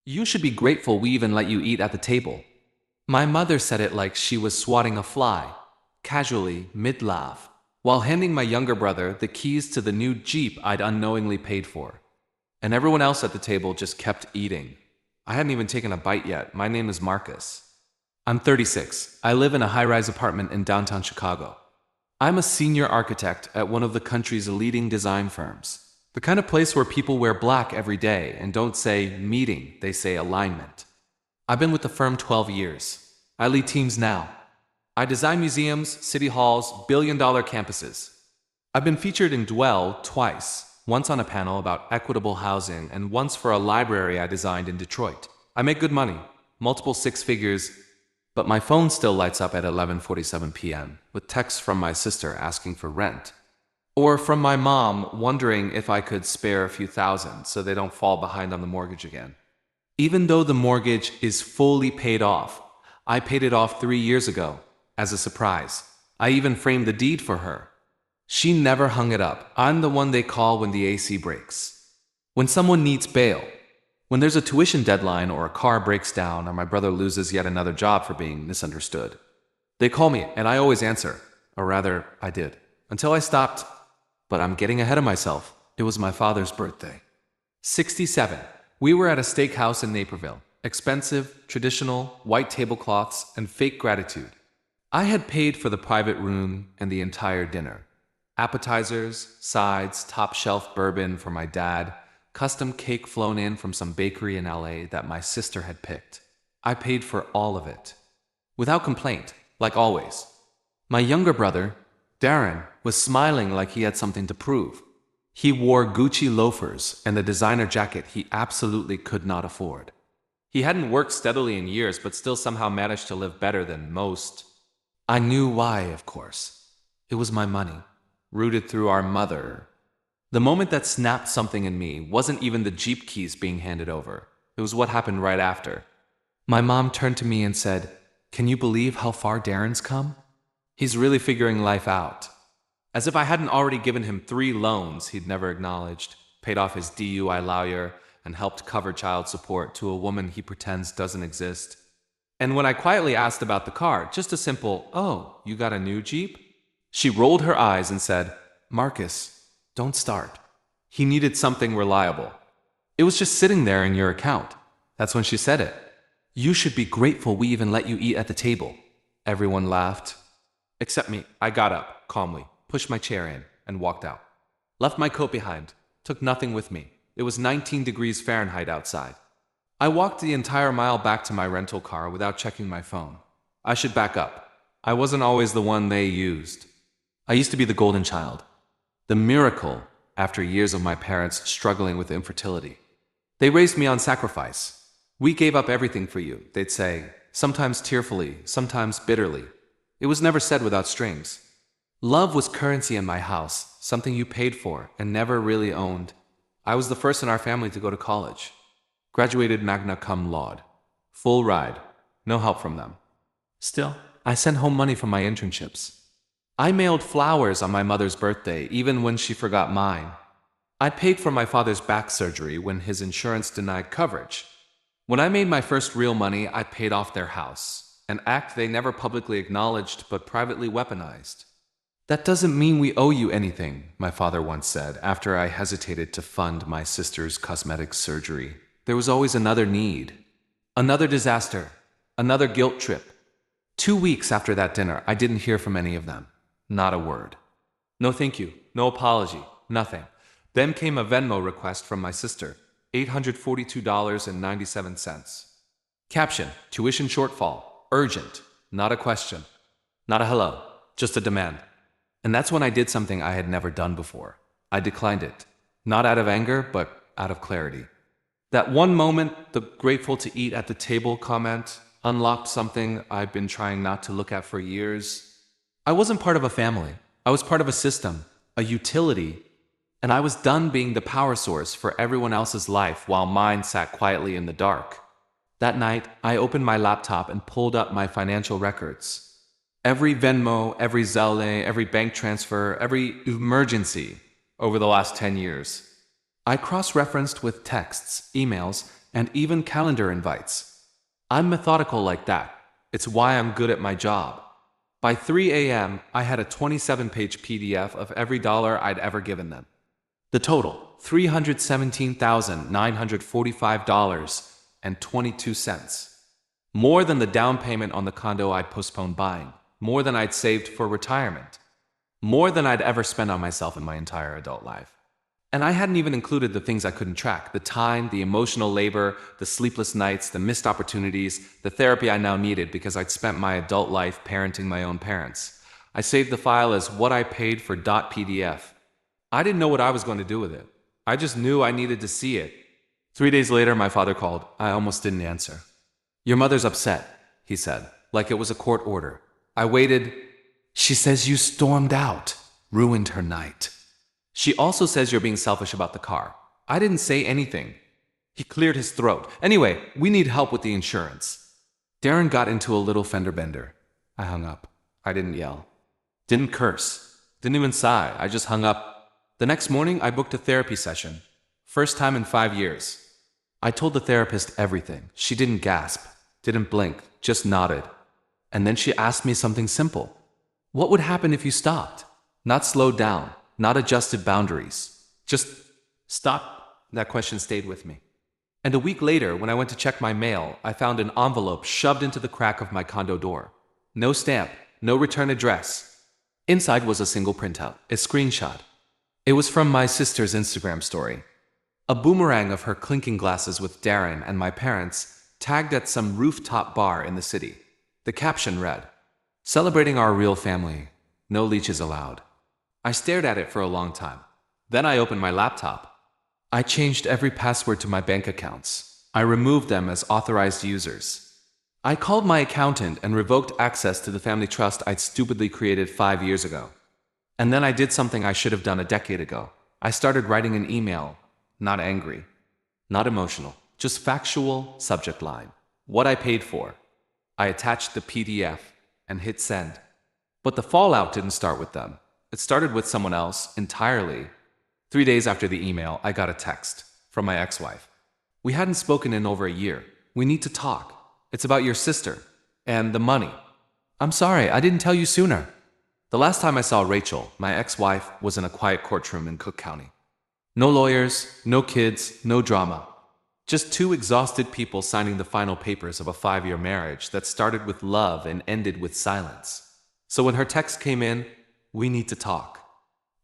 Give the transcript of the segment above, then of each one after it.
You should be grateful we even let you eat at the table. My mother said it like she was swatting a fly, casually, mid-laugh, while handing my younger brother the keys to the new Jeep I'd unknowingly paid for. And everyone else at the table just kept eating. I hadn't even taken a bite yet. My name is Marcus. I'm 36. I live in a high-rise apartment in downtown Chicago. I'm a senior architect at one of the country's leading design firms. The kind of place where people wear black every day and don't say meeting, they say alignment. I've been with the firm 12 years. I lead teams now. I design museums, city halls, billion-dollar campuses. I've been featured in Dwell twice, once on a panel about equitable housing and once for a library I designed in Detroit. I make good money, multiple six figures, but my phone still lights up at 11:47 p.m. with texts from my sister asking for rent. Or from my mom wondering if I could spare a few thousand so they don't fall behind on the mortgage again. Even though the mortgage is fully paid off, I paid it off 3 years ago, as a surprise. I even framed the deed for her. She never hung it up. I'm the one they call when the AC breaks. When someone needs bail. When there's a tuition deadline or a car breaks down or my brother loses yet another job for being misunderstood. They call me and I always answer. Or rather, I did. Until I stopped. But I'm getting ahead of myself. It was my father's birthday. 67. We were at a steakhouse in Naperville. Expensive, traditional, white tablecloths, and fake gratitude. I had paid for the private room and the entire dinner. Appetizers, sides, top-shelf bourbon for my dad, custom cake flown in from some bakery in LA that my sister had picked. I paid for all of it. Without complaint, like always. My younger brother, Darren, was smiling like he had something to prove. He wore Gucci loafers and the designer jacket he absolutely could not afford. He hadn't worked steadily in years but still somehow managed to live better than most. I knew why, of course. It was my money, rooted through our mother. The moment that snapped something in me wasn't even the Jeep keys being handed over. It was what happened right after. My mom turned to me and said, "Can you believe how far Darren's come? He's really figuring life out." As if I hadn't already given him 3 loans he'd never acknowledged, paid off his DUI lawyer, and helped cover child support to a woman he pretends doesn't exist. And when I quietly asked about the car, just a simple, "Oh, you got a new Jeep?" she rolled her eyes and said, "Marcus, don't start." He needed something reliable. It was just sitting there in your account. That's when she said it. "You should be grateful we even let you eat at the table." Everyone laughed. Except me. I got up, calmly, pushed my chair in, and walked out. Left my coat behind. Took nothing with me. It was 19 degrees Fahrenheit outside. I walked the entire mile back to my rental car without checking my phone. I should back up. I wasn't always the one they used. I used to be the golden child. The miracle after years of my parents struggling with infertility. They raised me on sacrifice. "We gave up everything for you," they'd say, sometimes tearfully, sometimes bitterly. It was never said without strings. Love was currency in my house, something you paid for and never really owned. I was the first in our family to go to college. Graduated magna cum laude. Full ride. No help from them. Still, I sent home money from my internships. I mailed flowers on my mother's birthday, even when she forgot mine. I paid for my father's back surgery when his insurance denied coverage. When I made my first real money, I paid off their house, an act they never publicly acknowledged but privately weaponized. "That doesn't mean we owe you anything," my father once said after I hesitated to fund my sister's cosmetic surgery. There was always another need. Another disaster. Another guilt trip. 2 weeks after that dinner, I didn't hear from any of them. Not a word. No thank you, no apology, nothing. Then came a Venmo request from my sister, $842.97. Caption, tuition shortfall, urgent, not a question. Not a hello, just a demand. And that's when I did something I had never done before. I declined it. Not out of anger, but out of clarity. That one moment, the grateful to eat at the table comment, unlocked something I've been trying not to look at for years. I wasn't part of a family. I was part of a system, a utility, and I was done being the power source for everyone else's life while mine sat quietly in the dark. That night, I opened my laptop and pulled up my financial records. Every Venmo, every Zelle, every bank transfer, every emergency over the last 10 years. I cross-referenced with texts, emails, and even calendar invites. I'm methodical like that. It's why I'm good at my job. By 3 a.m., I had a 27-page PDF of every dollar I'd ever given them. The total, $317,945.22. More than the down payment on the condo I'd postponed buying. More than I'd saved for retirement. More than I'd ever spent on myself in my entire adult life. And I hadn't even included the things I couldn't track: the time, the emotional labor, the sleepless nights, the missed opportunities, the therapy I now needed because I'd spent my adult life parenting my own parents. I saved the file as what I paid for .pdf. I didn't know what I was going to do with it. I just knew I needed to see it. 3 days later, my father called. I almost didn't answer. "Your mother's upset," he said, like it was a court order. I waited. "She says you stormed out, ruined her night. She also says you're being selfish about the car." I didn't say anything. He cleared his throat. "Anyway, we need help with the insurance." Darren got into a little fender bender. I hung up. I didn't yell. Didn't curse. Didn't even sigh. I just hung up. The next morning, I booked a therapy session. First time in 5 years. I told the therapist everything. She didn't gasp, didn't blink, just nodded. And then she asked me something simple. What would happen if you stopped? Not slowed down, not adjusted boundaries. Just stop. That question stayed with me. And a week later, when I went to check my mail, I found an envelope shoved into the crack of my condo door. No stamp, no return address. Inside was a single printout, a screenshot. It was from my sister's Instagram story. A boomerang of her clinking glasses with Darren and my parents, tagged at some rooftop bar in the city. The caption read, "Celebrating our real family. No leeches allowed." I stared at it for a long time. Then I opened my laptop. I changed every password to my bank accounts. I removed them as authorized users. I called my accountant and revoked access to the family trust I'd stupidly created 5 years ago. And then I did something I should have done a decade ago. I started writing an email, not angry, not emotional, just factual subject line. What I paid for. I attached the PDF and hit send. But the fallout didn't start with them. It started with someone else entirely. 3 days after the email, I got a text from my ex-wife. "We hadn't spoken in over a year. We need to talk. It's about your sister and the money." "I'm sorry, I didn't tell you sooner." The last time I saw Rachel, my ex-wife, was in a quiet courtroom in Cook County. No lawyers, no kids, no drama. Just two exhausted people signing the final papers of a 5-year marriage that started with love and ended with silence. So when her text came in, "We need to talk.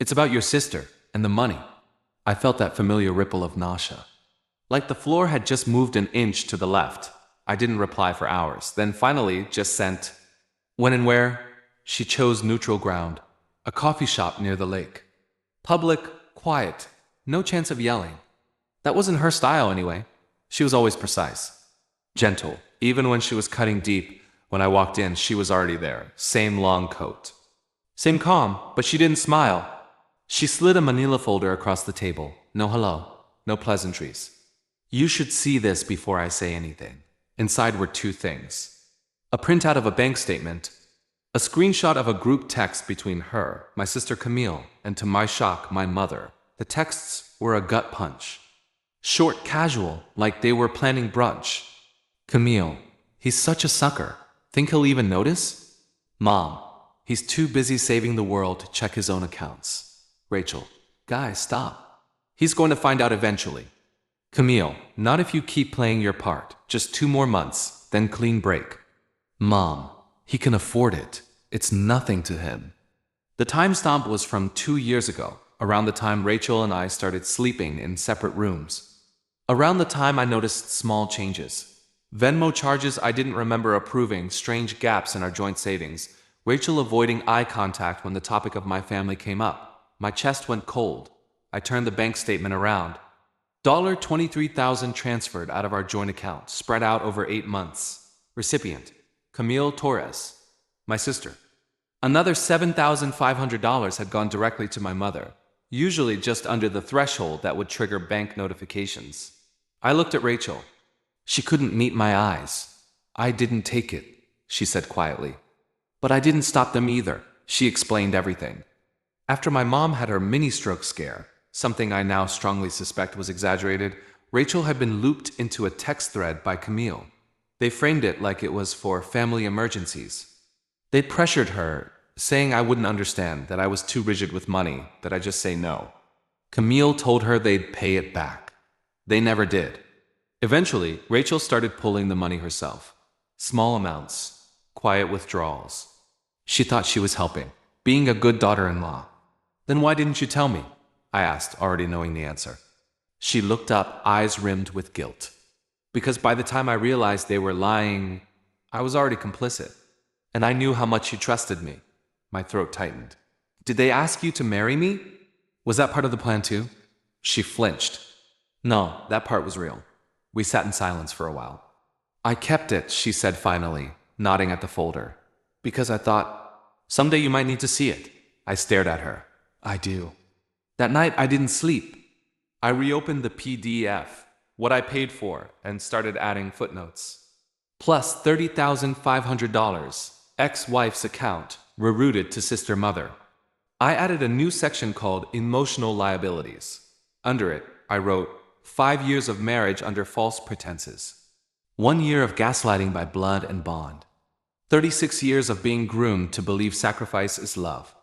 It's about your sister and the money." I felt that familiar ripple of nausea. Like the floor had just moved an inch to the left. I didn't reply for hours, then finally just sent, "When and where?" She chose neutral ground, a coffee shop near the lake. Public, quiet, no chance of yelling. That wasn't her style anyway. She was always precise. Gentle, even when she was cutting deep. When I walked in, she was already there, same long coat. Same calm, but she didn't smile. She slid a manila folder across the table. No hello, no pleasantries. "You should see this before I say anything." Inside were 2 things. A printout of a bank statement, a screenshot of a group text between her, my sister Camille, and to my shock, my mother. The texts were a gut punch. Short, casual, like they were planning brunch. "Camille, he's such a sucker. Think he'll even notice?" "Mom, he's too busy saving the world to check his own accounts." "Rachel, guys, stop. He's going to find out eventually." "Camille, not if you keep playing your part. Just 2 more months, then clean break." "Mom, he can afford it. It's nothing to him." The timestamp was from 2 years ago, around the time Rachel and I started sleeping in separate rooms. Around the time I noticed small changes. Venmo charges I didn't remember approving, strange gaps in our joint savings, Rachel avoiding eye contact when the topic of my family came up. My chest went cold. I turned the bank statement around. $23,000 transferred out of our joint account, spread out over 8 months. Recipient, Camille Torres, my sister. Another $7,500 had gone directly to my mother, usually just under the threshold that would trigger bank notifications. I looked at Rachel. She couldn't meet my eyes. "I didn't take it," she said quietly. "But I didn't stop them either." She explained everything. After my mom had her mini-stroke scare, something I now strongly suspect was exaggerated, Rachel had been looped into a text thread by Camille. They framed it like it was for family emergencies. They'd pressured her, saying I wouldn't understand, that I was too rigid with money, that I'd just say no. Camille told her they'd pay it back. They never did. Eventually, Rachel started pulling the money herself. Small amounts, quiet withdrawals. She thought she was helping, being a good daughter-in-law. Then why didn't you tell me? I asked, already knowing the answer. She looked up, eyes rimmed with guilt. Because by the time I realized they were lying, I was already complicit. And I knew how much you trusted me. My throat tightened. Did they ask you to marry me? Was that part of the plan too? She flinched. No, that part was real. We sat in silence for a while. I kept it, she said finally, nodding at the folder. Because I thought, someday you might need to see it. I stared at her. I do. That night I didn't sleep. I reopened the PDF, what I paid for, and started adding footnotes. Plus $30,500, ex-wife's account, rerouted to sister mother. I added a new section called Emotional Liabilities. Under it, I wrote, 5 years of marriage under false pretenses. 1 year of gaslighting by blood and bond. 36 years of being groomed to believe sacrifice is love.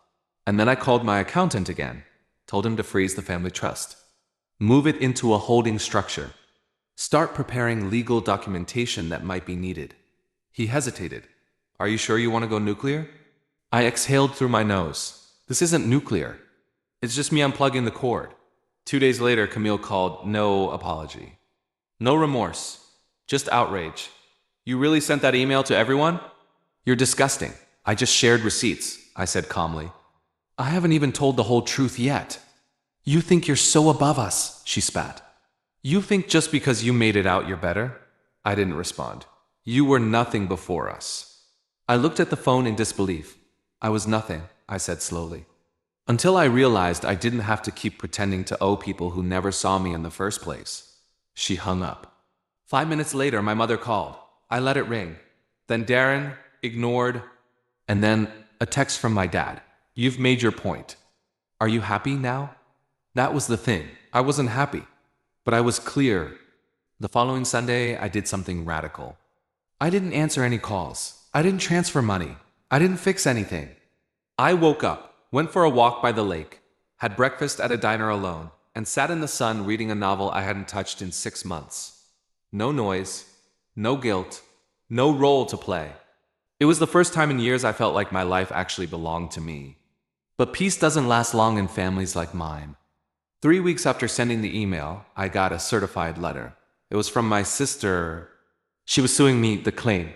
And then I called my accountant again, told him to freeze the family trust. Move it into a holding structure. Start preparing legal documentation that might be needed. He hesitated. Are you sure you want to go nuclear? I exhaled through my nose. This isn't nuclear. It's just me unplugging the cord. 2 days later, Camille called, no apology. No remorse. Just outrage. You really sent that email to everyone? You're disgusting. I just shared receipts, I said calmly. I haven't even told the whole truth yet. You think you're so above us, she spat. You think just because you made it out you're better? I didn't respond. You were nothing before us. I looked at the phone in disbelief. I was nothing, I said slowly. Until I realized I didn't have to keep pretending to owe people who never saw me in the first place. She hung up. 5 minutes later, my mother called. I let it ring. Then Darren ignored, and then a text from my dad. You've made your point. Are you happy now? That was the thing. I wasn't happy, but I was clear. The following Sunday, I did something radical. I didn't answer any calls. I didn't transfer money. I didn't fix anything. I woke up, went for a walk by the lake, had breakfast at a diner alone, and sat in the sun reading a novel I hadn't touched in 6 months. No noise, no guilt, no role to play. It was the first time in years I felt like my life actually belonged to me. But peace doesn't last long in families like mine. 3 weeks after sending the email, I got a certified letter. It was from my sister. She was suing me, the claim.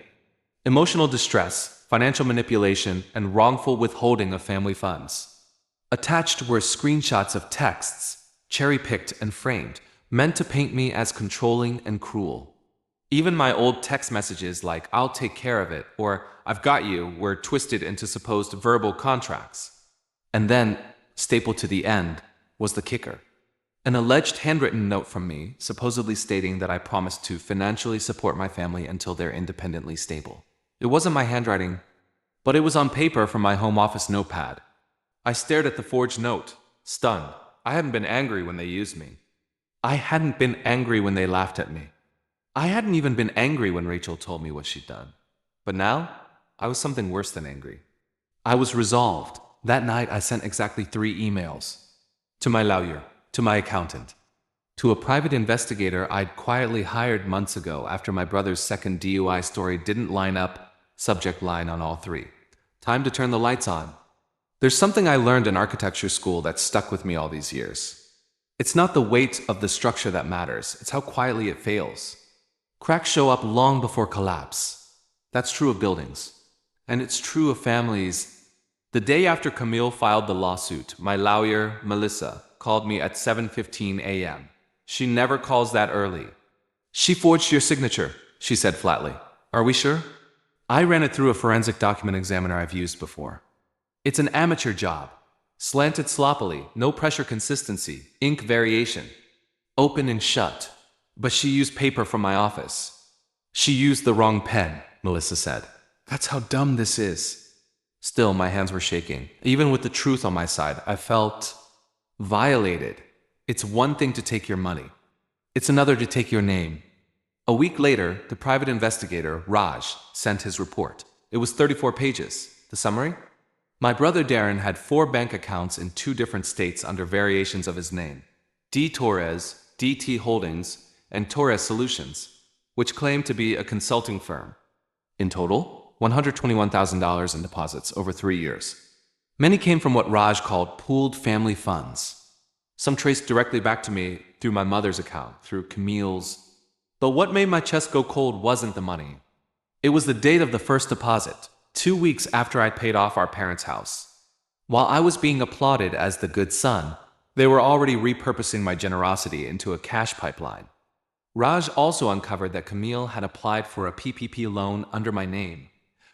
Emotional distress, financial manipulation, and wrongful withholding of family funds. Attached were screenshots of texts, cherry-picked and framed, meant to paint me as controlling and cruel. Even my old text messages like, I'll take care of it, or I've got you, were twisted into supposed verbal contracts. And then, stapled to the end, was the kicker. An alleged handwritten note from me, supposedly stating that I promised to financially support my family until they're independently stable. It wasn't my handwriting, but it was on paper from my home office notepad. I stared at the forged note, stunned. I hadn't been angry when they used me. I hadn't been angry when they laughed at me. I hadn't even been angry when Rachel told me what she'd done. But now, I was something worse than angry. I was resolved. That night, I sent exactly 3 emails. To my lawyer, to my accountant, to a private investigator I'd quietly hired months ago after my brother's second DUI story didn't line up, subject line on all 3. Time to turn the lights on. There's something I learned in architecture school that stuck with me all these years. It's not the weight of the structure that matters, it's how quietly it fails. Cracks show up long before collapse. That's true of buildings. And it's true of families. The day after Camille filed the lawsuit, my lawyer, Melissa, called me at 7:15 a.m. She never calls that early. She forged your signature, she said flatly. Are we sure? I ran it through a forensic document examiner I've used before. It's an amateur job. Slanted sloppily, no pressure consistency, ink variation. Open and shut. But she used paper from my office. She used the wrong pen, Melissa said. That's how dumb this is. Still, my hands were shaking. Even with the truth on my side, I felt violated. It's one thing to take your money. It's another to take your name. A week later, the private investigator, Raj, sent his report. It was 34 pages. The summary? My brother Darren had 4 bank accounts in 2 different states under variations of his name: D. Torres, DT Holdings, and Torres Solutions, which claimed to be a consulting firm. In total, $121,000 in deposits over 3 years. Many came from what Raj called pooled family funds. Some traced directly back to me through my mother's account, through Camille's. But what made my chest go cold wasn't the money. It was the date of the first deposit, 2 weeks after I'd paid off our parents' house. While I was being applauded as the good son, they were already repurposing my generosity into a cash pipeline. Raj also uncovered that Camille had applied for a PPP loan under my name,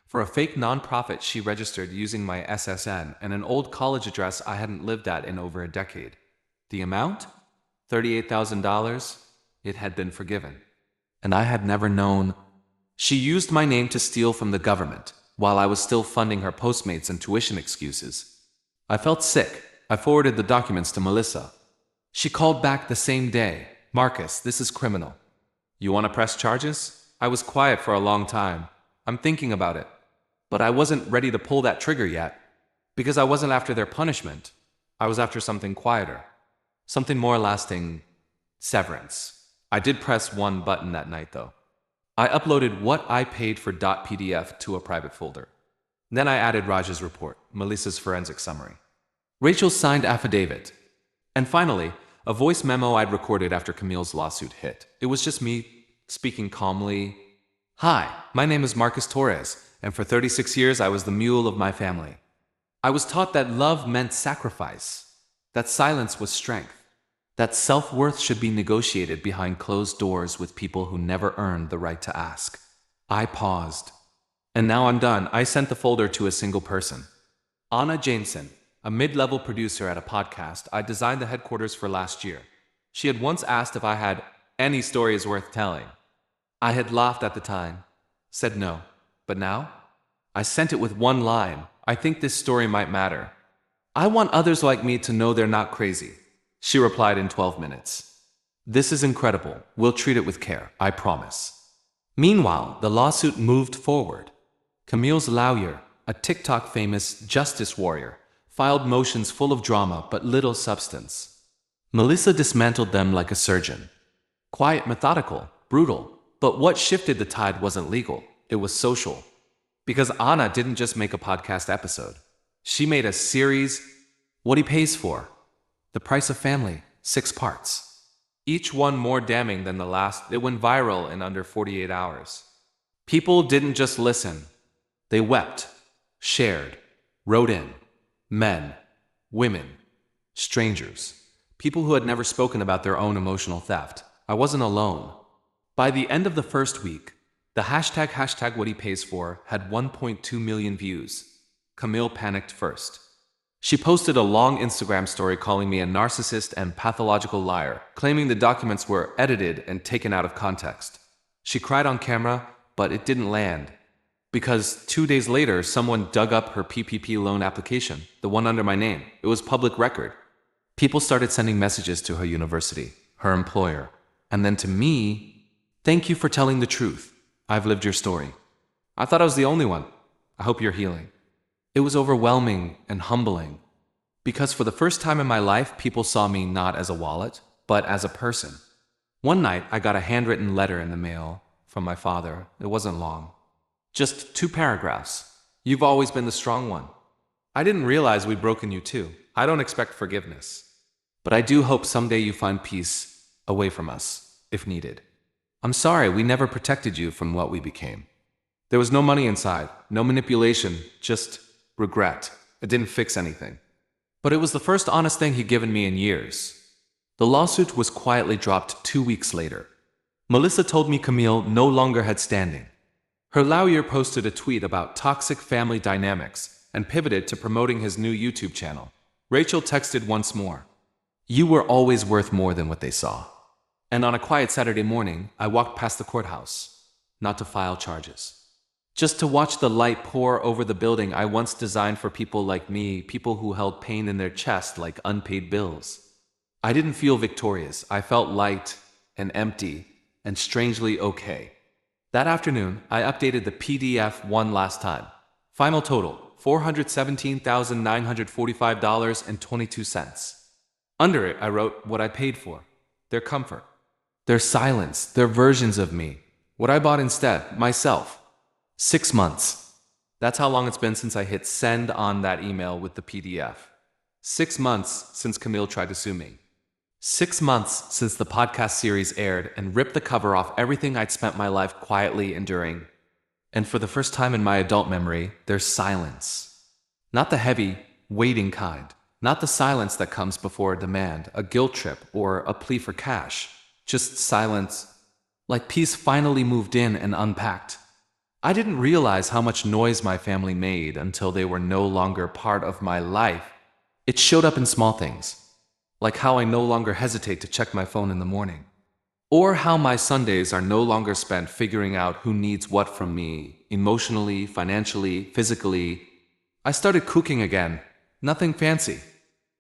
for a fake nonprofit she registered using my SSN and an old college address I hadn't lived at in over a decade. The amount? $38,000. It had been forgiven. And I had never known. She used my name to steal from the government, while I was still funding her Postmates and tuition excuses. I felt sick. I forwarded the documents to Melissa. She called back the same day. Marcus, this is criminal. You want to press charges? I was quiet for a long time. I'm thinking about it. But I wasn't ready to pull that trigger yet. Because I wasn't after their punishment. I was after something quieter. Something more lasting. Severance. I did press one button that night, though. I uploaded what I paid for .pdf to a private folder. Then I added Raj's report, Melissa's forensic summary, Rachel's signed affidavit, and finally, a voice memo I'd recorded after Camille's lawsuit hit. It was just me speaking calmly. Hi, my name is Marcus Torres, and for 36 years I was the mule of my family. I was taught that love meant sacrifice, that silence was strength, that self-worth should be negotiated behind closed doors with people who never earned the right to ask. I paused. And now I'm done. I sent the folder to a single person. Anna Jameson, a mid-level producer at a podcast I designed the headquarters for last year. She had once asked if I had any stories worth telling. I had laughed at the time, said no, but now? I sent it with one line. I think this story might matter. I want others like me to know they're not crazy. She replied in 12 minutes. This is incredible. We'll treat it with care, I promise. Meanwhile, the lawsuit moved forward. Camille's lawyer, a TikTok famous justice warrior, filed motions full of drama but little substance. Melissa dismantled them like a surgeon. Quiet, methodical, brutal. But what shifted the tide wasn't legal. It was social. Because Anna didn't just make a podcast episode. She made a series. What he pays for. The Price of Family, 6 parts. Each one more damning than the last. It went viral in under 48 hours. People didn't just listen. They wept, shared, wrote in. Men, women, strangers, people who had never spoken about their own emotional theft. I wasn't alone. By the end of the first week, the hashtag what he pays for had 1.2 million views. Camille panicked first. She posted a long Instagram story calling me a narcissist and pathological liar, claiming the documents were edited and taken out of context. She cried on camera, but it didn't land. Because 2 days later, someone dug up her PPP loan application, the one under my name. It was public record. People started sending messages to her university, her employer, and then to me. Thank you for telling the truth. I've lived your story. I thought I was the only one. I hope you're healing. It was overwhelming and humbling. Because for the first time in my life, people saw me not as a wallet, but as a person. One night, I got a handwritten letter in the mail from my father. It wasn't long. Just 2 paragraphs. You've always been the strong one. I didn't realize we'd broken you too. I don't expect forgiveness. But I do hope someday you find peace away from us, if needed. I'm sorry we never protected you from what we became. There was no money inside, no manipulation, just regret. It didn't fix anything. But it was the first honest thing he'd given me in years. The lawsuit was quietly dropped 2 weeks later. Melissa told me Camille no longer had standing. Her lawyer posted a tweet about toxic family dynamics and pivoted to promoting his new YouTube channel. Rachel texted once more. You were always worth more than what they saw. And on a quiet Saturday morning, I walked past the courthouse, not to file charges. Just to watch the light pour over the building I once designed for people like me, people who held pain in their chest like unpaid bills. I didn't feel victorious. I felt light and empty, and strangely okay. That afternoon, I updated the PDF one last time. Final total, $417,945.22. Under it, I wrote what I paid for, their comfort, their silence, their versions of me, what I bought instead, myself. 6 months. That's how long it's been since I hit send on that email with the PDF. 6 months since Camille tried to sue me. 6 months since the podcast series aired and ripped the cover off everything I'd spent my life quietly enduring. And for the first time in my adult memory, there's silence. Not the heavy, waiting kind. Not the silence that comes before a demand, a guilt trip, or a plea for cash. Just silence, like peace finally moved in and unpacked. I didn't realize how much noise my family made until they were no longer part of my life. It showed up in small things, like how I no longer hesitate to check my phone in the morning, or how my Sundays are no longer spent figuring out who needs what from me, emotionally, financially, physically. I started cooking again. Nothing fancy.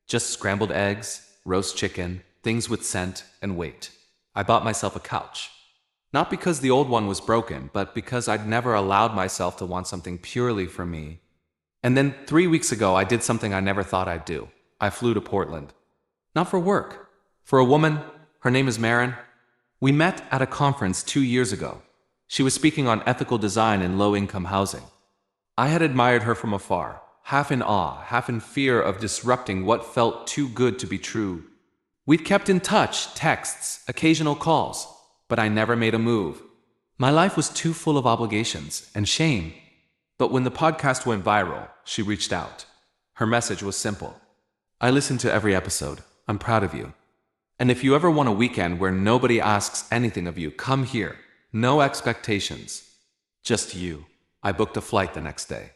Just scrambled eggs, roast chicken, things with scent and weight. I bought myself a couch. Not because the old one was broken, but because I'd never allowed myself to want something purely for me. And then 3 weeks ago, I did something I never thought I'd do. I flew to Portland. Not for work. For a woman, her name is Marin. We met at a conference 2 years ago. She was speaking on ethical design in low-income housing. I had admired her from afar, half in awe, half in fear of disrupting what felt too good to be true. We'd kept in touch, texts, occasional calls, but I never made a move. My life was too full of obligations and shame. But when the podcast went viral, she reached out. Her message was simple. I listened to every episode. I'm proud of you. And if you ever want a weekend where nobody asks anything of you, come here. No expectations. Just you. I booked a flight the next day.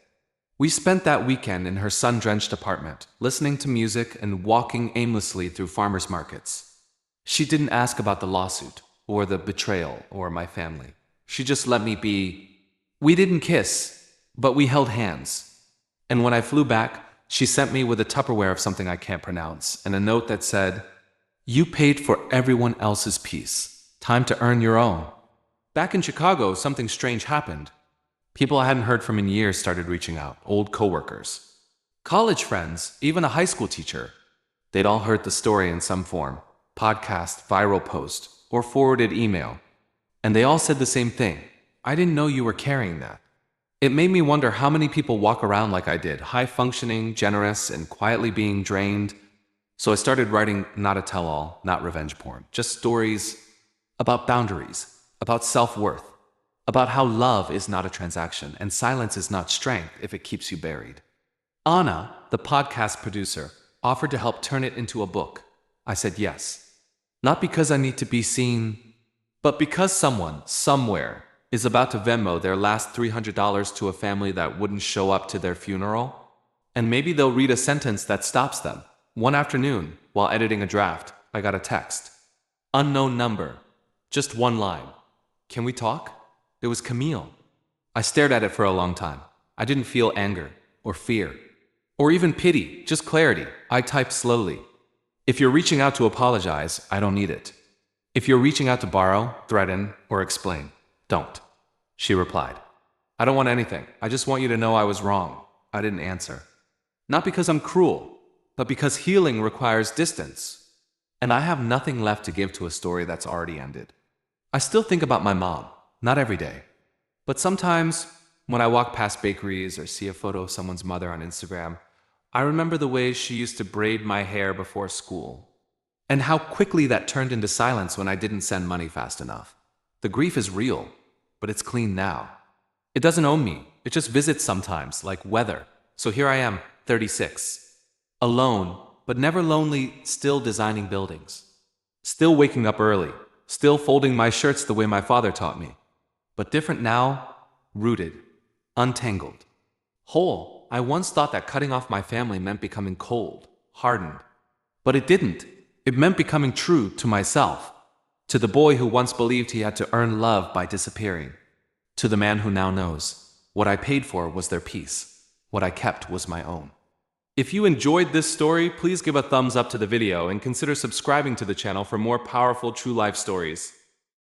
We spent that weekend in her sun-drenched apartment, listening to music and walking aimlessly through farmers markets. She didn't ask about the lawsuit, or the betrayal, or my family. She just let me be. We didn't kiss, but we held hands. And when I flew back, she sent me with a Tupperware of something I can't pronounce, and a note that said, "You paid for everyone else's peace. Time to earn your own." Back in Chicago, something strange happened. People I hadn't heard from in years started reaching out, old coworkers, college friends, even a high school teacher. They'd all heard the story in some form, podcast, viral post, or forwarded email. And they all said the same thing. I didn't know you were carrying that. It made me wonder how many people walk around like I did, high-functioning, generous, and quietly being drained. So I started writing not a tell-all, not revenge porn, just stories about boundaries, about self-worth, about how love is not a transaction and silence is not strength if it keeps you buried. Anna, the podcast producer, offered to help turn it into a book. I said yes. Not because I need to be seen, but because someone, somewhere, is about to Venmo their last $300 to a family that wouldn't show up to their funeral. And maybe they'll read a sentence that stops them. One afternoon, while editing a draft, I got a text. Unknown number. Just one line. Can we talk? It was Camille. I stared at it for a long time. I didn't feel anger, or fear, or even pity, just clarity. I typed slowly. If you're reaching out to apologize, I don't need it. If you're reaching out to borrow, threaten, or explain, don't. She replied. I don't want anything. I just want you to know I was wrong. I didn't answer. Not because I'm cruel, but because healing requires distance. And I have nothing left to give to a story that's already ended. I still think about my mom. Not every day. But sometimes, when I walk past bakeries or see a photo of someone's mother on Instagram, I remember the way she used to braid my hair before school, and how quickly that turned into silence when I didn't send money fast enough. The grief is real, but it's clean now. It doesn't own me. It just visits sometimes, like weather. So here I am, 36. Alone, but never lonely, still designing buildings. Still waking up early. Still folding my shirts the way my father taught me. But different now, rooted, untangled, whole. I once thought that cutting off my family meant becoming cold, hardened. But it didn't. It meant becoming true to myself. To the boy who once believed he had to earn love by disappearing. To the man who now knows. What I paid for was their peace. What I kept was my own. If you enjoyed this story, please give a thumbs up to the video and consider subscribing to the channel for more powerful true life stories.